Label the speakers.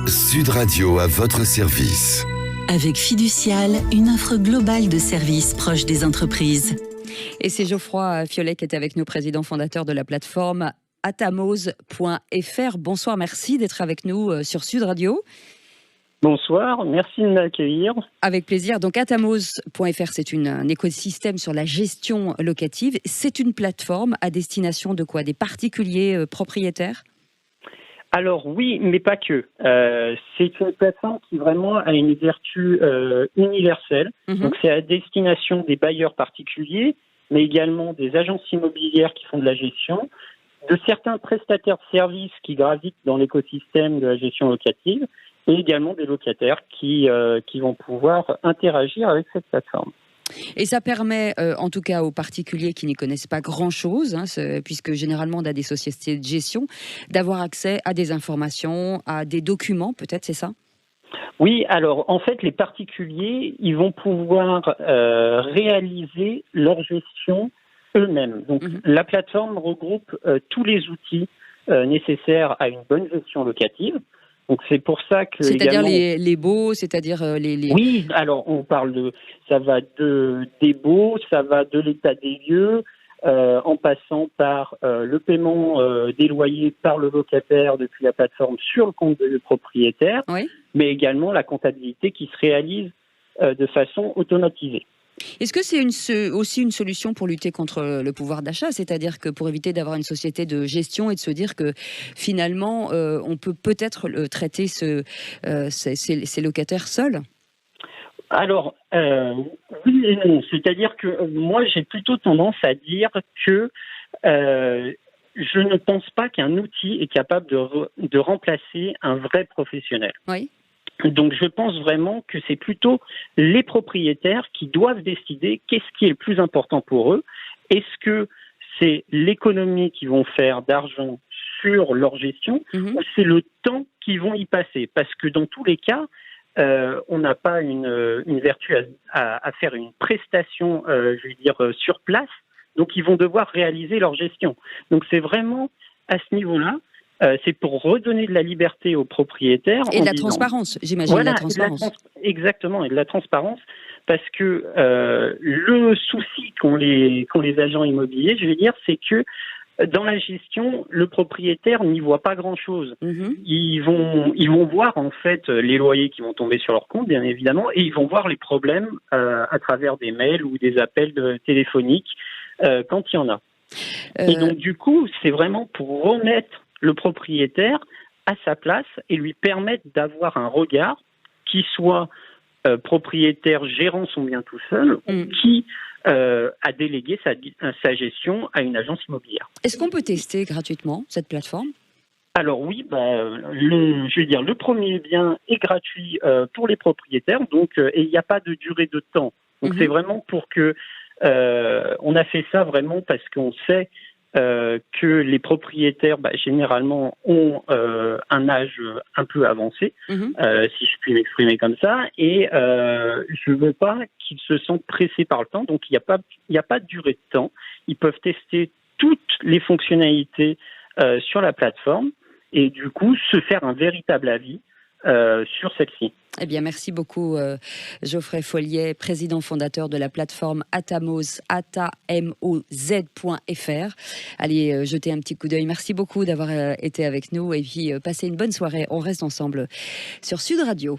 Speaker 1: Sud Radio à votre service.
Speaker 2: Avec Fiducial, une offre globale de services proches des entreprises.
Speaker 3: Et c'est Geoffroy Fiolet qui est avec nous, président fondateur de la plateforme atamose.fr. Bonsoir, merci d'être avec nous sur Sud Radio.
Speaker 4: Bonsoir, merci de m'accueillir.
Speaker 3: Avec plaisir. Donc atamose.fr, c'est un écosystème sur la gestion locative. C'est une plateforme à destination de quoi? Des particuliers propriétaires?
Speaker 4: Alors oui, mais pas que. C'est une plateforme qui vraiment a une vertu universelle. Donc c'est à destination des bailleurs particuliers, mais également des agences immobilières qui font de la gestion, de certains prestataires de services qui gravitent dans l'écosystème de la gestion locative, et également des locataires qui vont pouvoir interagir avec cette plateforme.
Speaker 3: Et ça permet, en tout cas aux particuliers qui n'y connaissent pas grand-chose, puisque généralement on a des sociétés de gestion, d'avoir accès à des informations, à des documents, peut-être, c'est ça?
Speaker 4: Oui, alors en fait, les particuliers, ils vont pouvoir réaliser leur gestion eux-mêmes. Donc la plateforme regroupe tous les outils nécessaires à une bonne gestion locative. Donc c'est pour ça que
Speaker 3: c'est-à-dire les baux, c'est-à-dire les...
Speaker 4: Oui, alors on parle ça va des baux, ça va de l'état des lieux, en passant par le paiement des loyers par le locataire depuis la plateforme sur le compte du propriétaire,
Speaker 3: oui,
Speaker 4: mais également la comptabilité qui se réalise de façon automatisée.
Speaker 3: Est-ce que c'est aussi une solution pour lutter contre le pouvoir d'achat? C'est-à-dire que pour éviter d'avoir une société de gestion et de se dire que finalement, on peut peut-être traiter ces locataires seuls?
Speaker 4: Alors, oui et non. C'est-à-dire que moi, j'ai plutôt tendance à dire que je ne pense pas qu'un outil est capable de remplacer un vrai professionnel.
Speaker 3: Oui.
Speaker 4: Donc je pense vraiment que c'est plutôt les propriétaires qui doivent décider qu'est-ce qui est le plus important pour eux. Est-ce que c'est l'économie qu'ils vont faire d'argent sur leur gestion ou c'est le temps qu'ils vont y passer? Parce que dans tous les cas, on n'a pas une vertu à faire une prestation, je vais dire, sur place. Donc ils vont devoir réaliser leur gestion. Donc c'est vraiment à ce niveau-là. C'est pour redonner de la liberté aux propriétaires.
Speaker 3: Et de la transparence, j'imagine.
Speaker 4: Voilà,
Speaker 3: la transparence.
Speaker 4: Exactement, et de la transparence, parce que le souci qu'ont les agents immobiliers, je vais dire, c'est que dans la gestion, le propriétaire n'y voit pas grand-chose. Ils vont voir en fait les loyers qui vont tomber sur leur compte, bien évidemment, et ils vont voir les problèmes à travers des mails ou des appels téléphoniques quand il y en a. Et donc du coup, c'est vraiment pour remettre le propriétaire à sa place et lui permettre d'avoir un regard qui soit propriétaire gérant son bien tout seul ou qui a délégué sa gestion à une agence immobilière.
Speaker 3: Est-ce qu'on peut tester gratuitement cette plateforme?
Speaker 4: Alors oui, je vais dire, le premier bien est gratuit pour les propriétaires, donc et il n'y a pas de durée de temps. Donc c'est vraiment pour que on a fait ça vraiment parce qu'on sait que les propriétaires, généralement, ont un âge un peu avancé, si je puis m'exprimer comme ça, et je ne veux pas qu'ils se sentent pressés par le temps, donc il n'y a pas de durée de temps. Ils peuvent tester toutes les fonctionnalités sur la plateforme et du coup se faire un véritable avis sur celle-ci.
Speaker 3: Eh bien, merci beaucoup Geoffroy Fiolet, président fondateur de la plateforme Atamose, atamose.fr. Allez jeter un petit coup d'œil. Merci beaucoup d'avoir été avec nous et puis passez une bonne soirée. On reste ensemble sur Sud Radio.